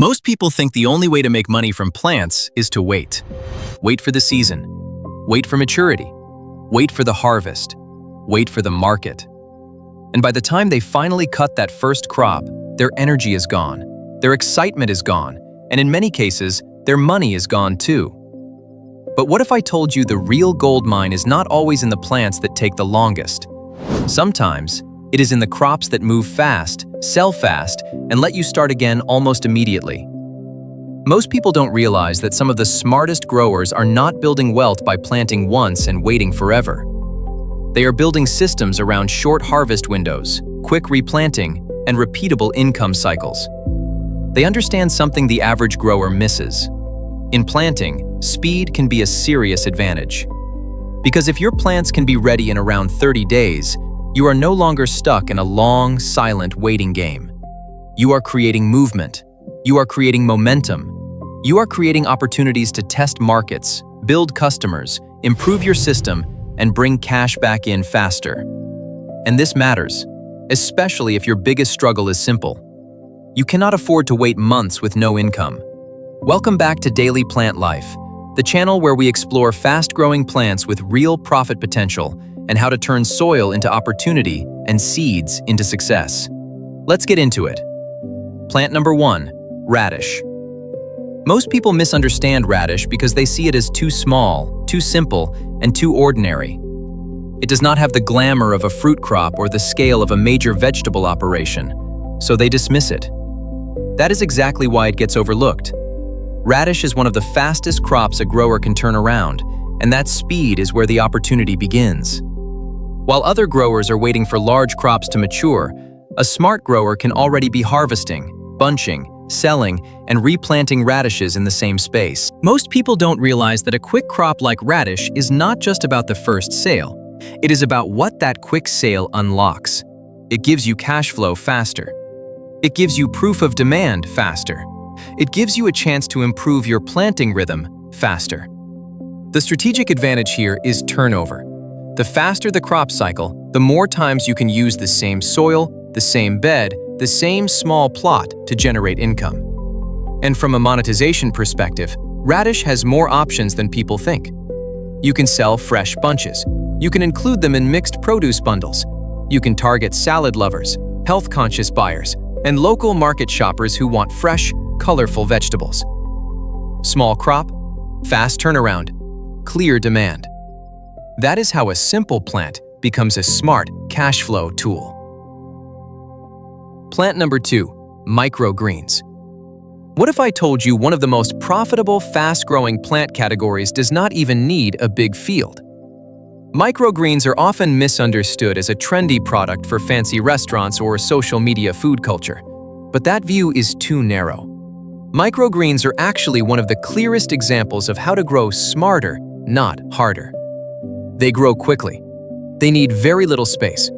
Most people think the only way to make money from plants is to wait. Wait for the season. Wait for maturity. Wait for the harvest. Wait for the market. And by the time they finally cut that first crop, their energy is gone, their excitement is gone, and in many cases, their money is gone too. But what if I told you the real gold mine is not always in the plants that take the longest? Sometimes, it is in the crops that move fast, sell fast, and let you start again almost immediately. Most people don't realize that some of the smartest growers are not building wealth by planting once and waiting forever. They are building systems around short harvest windows, quick replanting, and repeatable income cycles. They understand something the average grower misses. In planting, speed can be a serious advantage. Because if your plants can be ready in around 30 days, you are no longer stuck in a long, silent waiting game. You are creating movement. You are creating momentum. You are creating opportunities to test markets, build customers, improve your system, and bring cash back in faster. And this matters, especially if your biggest struggle is simple. You cannot afford to wait months with no income. Welcome back to Daily Plant Life, the channel where we explore fast-growing plants with real profit potential and how to turn soil into opportunity and seeds into success. Let's get into it. Plant number 1, radish. Most people misunderstand radish because they see it as too small, too simple, and too ordinary. It does not have the glamour of a fruit crop or the scale of a major vegetable operation, so they dismiss it. That is exactly why it gets overlooked. Radish is one of the fastest crops a grower can turn around, and that speed is where the opportunity begins. While other growers are waiting for large crops to mature, a smart grower can already be harvesting, bunching, selling, and replanting radishes in the same space. Most people don't realize that a quick crop like radish is not just about the first sale. It is about what that quick sale unlocks. It gives you cash flow faster. It gives you proof of demand faster. It gives you a chance to improve your planting rhythm faster. The strategic advantage here is turnover. The faster the crop cycle, the more times you can use the same soil, the same bed, the same small plot to generate income. And from a monetization perspective, radish has more options than people think. You can sell fresh bunches. You can include them in mixed produce bundles. You can target salad lovers, health-conscious buyers, and local market shoppers who want fresh, colorful vegetables. Small crop, fast turnaround, clear demand. That is how a simple plant becomes a smart cash flow tool. Plant number 2, microgreens. What if I told you one of the most profitable, fast-growing plant categories does not even need a big field? Microgreens are often misunderstood as a trendy product for fancy restaurants or social media food culture, but that view is too narrow. Microgreens are actually one of the clearest examples of how to grow smarter, not harder. They grow quickly. They need very little space.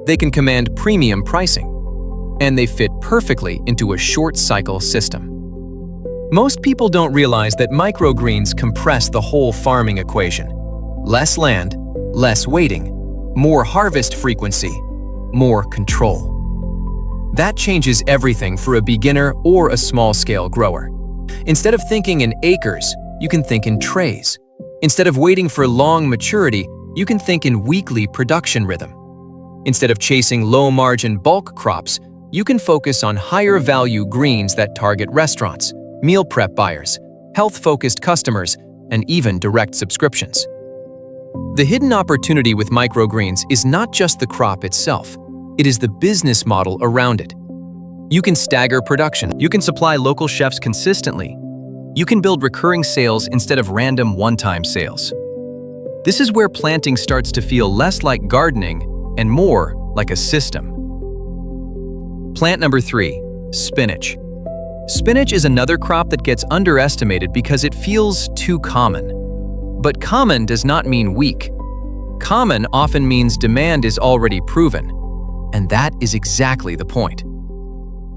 They can command premium pricing. And they fit perfectly into a short-cycle system. Most people don't realize that microgreens compress the whole farming equation. Less land, less waiting, more harvest frequency, more control. That changes everything for a beginner or a small-scale grower. Instead of thinking in acres, you can think in trays. Instead of waiting for long maturity, you can think in weekly production rhythm. Instead of chasing low-margin bulk crops, you can focus on higher-value greens that target restaurants, meal prep buyers, health-focused customers, and even direct subscriptions. The hidden opportunity with microgreens is not just the crop itself, it is the business model around it. You can stagger production. You can supply local chefs consistently. You can build recurring sales instead of random one-time sales. This is where planting starts to feel less like gardening and more like a system. Plant number 3, spinach. Spinach is another crop that gets underestimated because it feels too common. But common does not mean weak. Common often means demand is already proven, and that is exactly the point.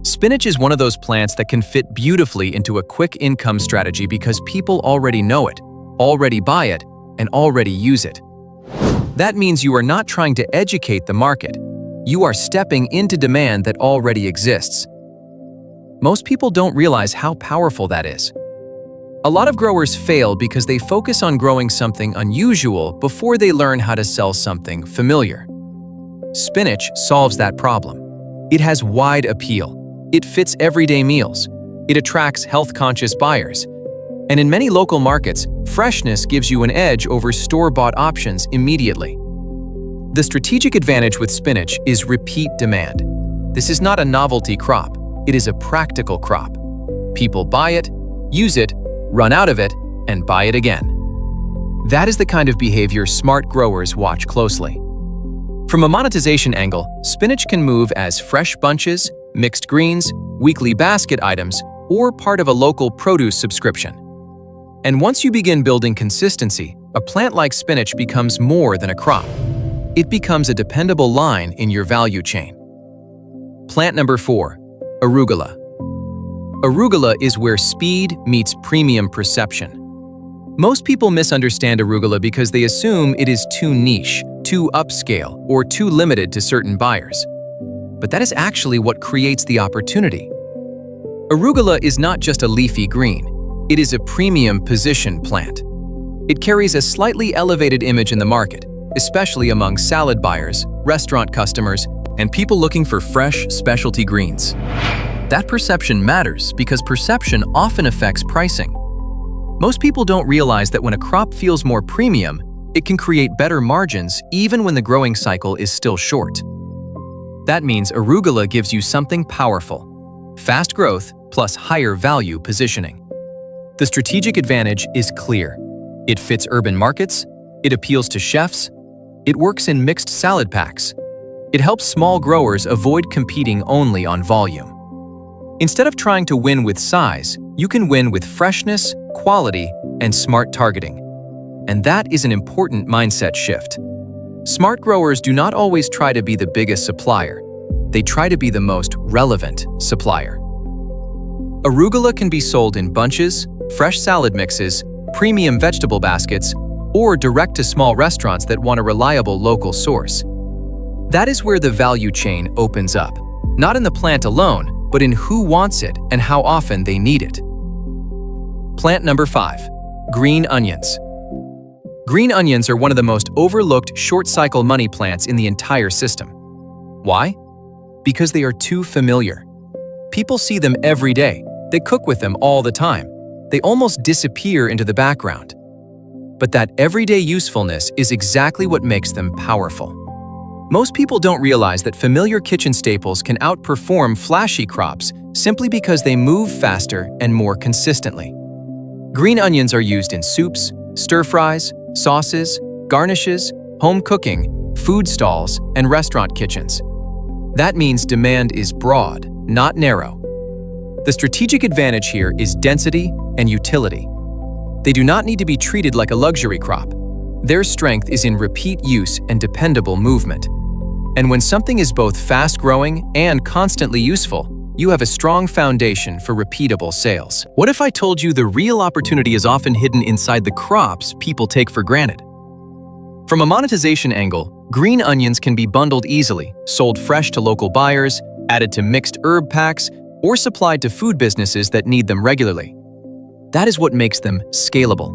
Spinach is one of those plants that can fit beautifully into a quick income strategy because people already know it, already buy it, and already use it. That means you are not trying to educate the market. You are stepping into demand that already exists. Most people don't realize how powerful that is. A lot of growers fail because they focus on growing something unusual before they learn how to sell something familiar. Spinach solves that problem. It has wide appeal. It fits everyday meals. It attracts health-conscious buyers. And in many local markets, freshness gives you an edge over store-bought options immediately. The strategic advantage with spinach is repeat demand. This is not a novelty crop. It is a practical crop. People buy it, use it, run out of it, and buy it again. That is the kind of behavior smart growers watch closely. From a monetization angle, spinach can move as fresh bunches, mixed greens, weekly basket items, or part of a local produce subscription. And once you begin building consistency, a plant like spinach becomes more than a crop. It becomes a dependable line in your value chain. Plant number 4, arugula. Arugula is where speed meets premium perception. Most people misunderstand arugula because they assume it is too niche, too upscale, or too limited to certain buyers. But that is actually what creates the opportunity. Arugula is not just a leafy green. It is a premium position plant. It carries a slightly elevated image in the market, especially among salad buyers, restaurant customers, and people looking for fresh, specialty greens. That perception matters because perception often affects pricing. Most people don't realize that when a crop feels more premium, it can create better margins even when the growing cycle is still short. That means arugula gives you something powerful: fast growth plus higher value positioning. The strategic advantage is clear. It fits urban markets, it appeals to chefs, it works in mixed salad packs. It helps small growers avoid competing only on volume. Instead of trying to win with size, you can win with freshness, quality, and smart targeting. And that is an important mindset shift. Smart growers do not always try to be the biggest supplier. They try to be the most relevant supplier. Arugula can be sold in bunches, fresh salad mixes, premium vegetable baskets, or direct to small restaurants that want a reliable local source. That is where the value chain opens up, not in the plant alone, but in who wants it and how often they need it. Plant number 5, green onions. Green onions are one of the most overlooked short-cycle money plants in the entire system. Why? Because they are too familiar. People see them every day. They cook with them all the time. They almost disappear into the background. But that everyday usefulness is exactly what makes them powerful. Most people don't realize that familiar kitchen staples can outperform flashy crops simply because they move faster and more consistently. Green onions are used in soups, stir-fries, sauces, garnishes, home cooking, food stalls, and restaurant kitchens. That means demand is broad, not narrow. The strategic advantage here is density and utility. They do not need to be treated like a luxury crop. Their strength is in repeat use and dependable movement. And when something is both fast-growing and constantly useful, you have a strong foundation for repeatable sales. What if I told you the real opportunity is often hidden inside the crops people take for granted? From a monetization angle, green onions can be bundled easily, sold fresh to local buyers, added to mixed herb packs, or supplied to food businesses that need them regularly. That is what makes them scalable.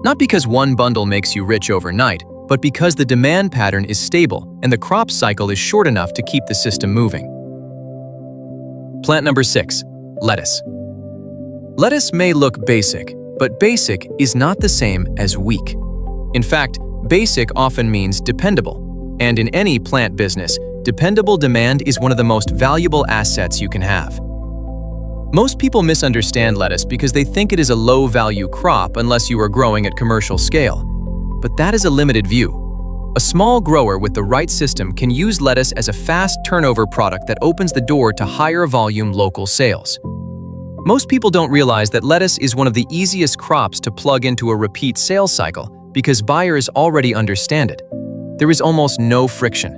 Not because one bundle makes you rich overnight, but because the demand pattern is stable and the crop cycle is short enough to keep the system moving. Plant number 6, lettuce. Lettuce may look basic, but basic is not the same as weak. In fact, basic often means dependable. And in any plant business, dependable demand is one of the most valuable assets you can have. Most people misunderstand lettuce because they think it is a low-value crop unless you are growing at commercial scale. But that is a limited view. A small grower with the right system can use lettuce as a fast turnover product that opens the door to higher volume local sales. Most people don't realize that lettuce is one of the easiest crops to plug into a repeat sales cycle because buyers already understand it. There is almost no friction.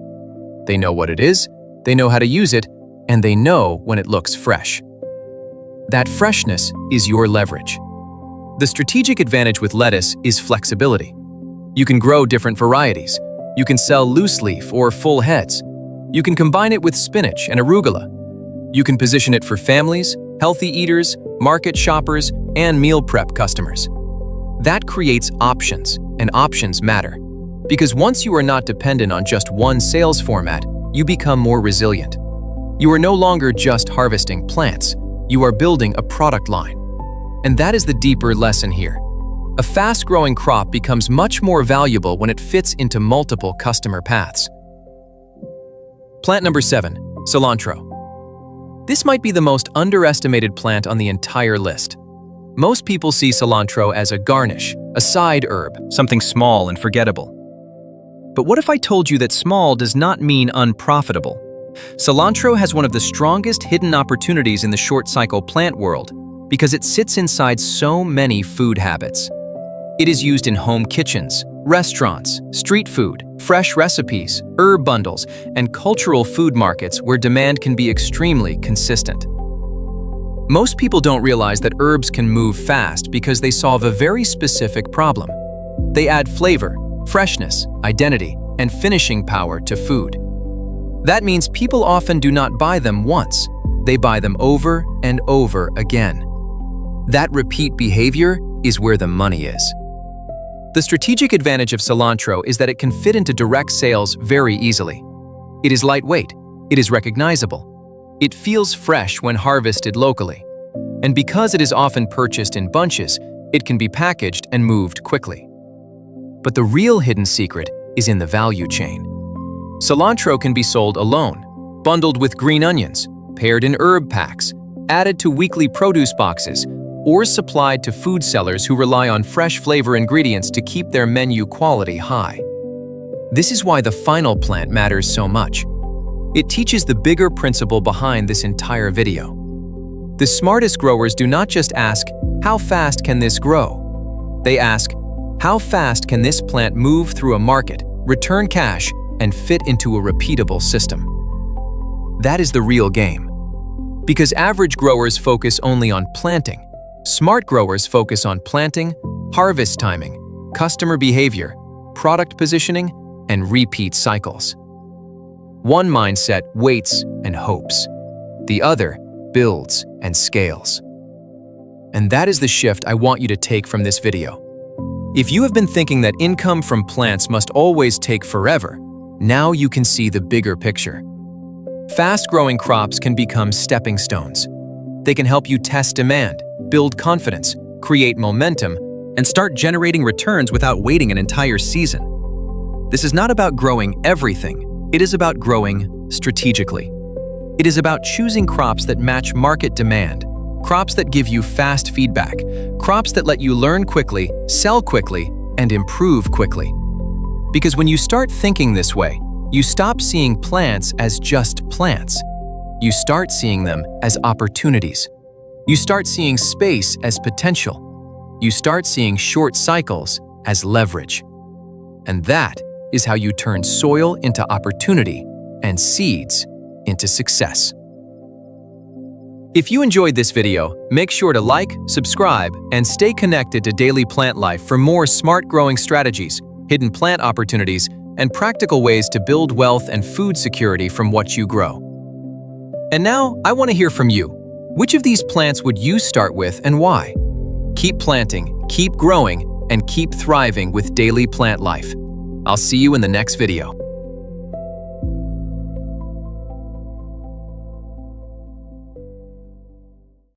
They know what it is, they know how to use it, and they know when it looks fresh. That freshness is your leverage. The strategic advantage with lettuce is flexibility. You can grow different varieties. You can sell loose leaf or full heads. You can combine it with spinach and arugula. You can position it for families, healthy eaters, market shoppers, and meal prep customers. That creates options, and options matter. Because once you are not dependent on just one sales format, you become more resilient. You are no longer just harvesting plants, you are building a product line. And that is the deeper lesson here. A fast-growing crop becomes much more valuable when it fits into multiple customer paths. Plant number 7, cilantro. This might be the most underestimated plant on the entire list. Most people see cilantro as a garnish, a side herb, something small and forgettable. But what if I told you that small does not mean unprofitable? Cilantro has one of the strongest hidden opportunities in the short-cycle plant world because it sits inside so many food habits. It is used in home kitchens, restaurants, street food, fresh recipes, herb bundles, and cultural food markets where demand can be extremely consistent. Most people don't realize that herbs can move fast because they solve a very specific problem. They add flavor, freshness, identity, and finishing power to food. That means people often do not buy them once, they buy them over and over again. That repeat behavior is where the money is. The strategic advantage of cilantro is that it can fit into direct sales very easily. It is lightweight, it is recognizable, it feels fresh when harvested locally, and because it is often purchased in bunches, it can be packaged and moved quickly. But the real hidden secret is in the value chain. Cilantro can be sold alone, bundled with green onions, paired in herb packs, added to weekly produce boxes, or supplied to food sellers who rely on fresh flavor ingredients to keep their menu quality high. This is why the final plant matters so much. It teaches the bigger principle behind this entire video. The smartest growers do not just ask, how fast can this grow? They ask, how fast can this plant move through a market, return cash, and fit into a repeatable system? That is the real game. Because average growers focus only on planting, smart growers focus on planting, harvest timing, customer behavior, product positioning, and repeat cycles. One mindset waits and hopes. The other builds and scales. And that is the shift I want you to take from this video. If you have been thinking that income from plants must always take forever, now you can see the bigger picture. Fast-growing crops can become stepping stones. They can help you test demand, build confidence, create momentum, and start generating returns without waiting an entire season. This is not about growing everything. It is about growing strategically. It is about choosing crops that match market demand, crops that give you fast feedback, crops that let you learn quickly, sell quickly, and improve quickly. Because when you start thinking this way, you stop seeing plants as just plants. You start seeing them as opportunities. You start seeing space as potential. You start seeing short cycles as leverage. And that is how you turn soil into opportunity and seeds into success. If you enjoyed this video, make sure to like, subscribe, and stay connected to Daily Plant Life for more smart growing strategies, hidden plant opportunities, and practical ways to build wealth and food security from what you grow. And now, I want to hear from you. Which of these plants would you start with and why? Keep planting, keep growing, and keep thriving with Daily Plant Life. I'll see you in the next video.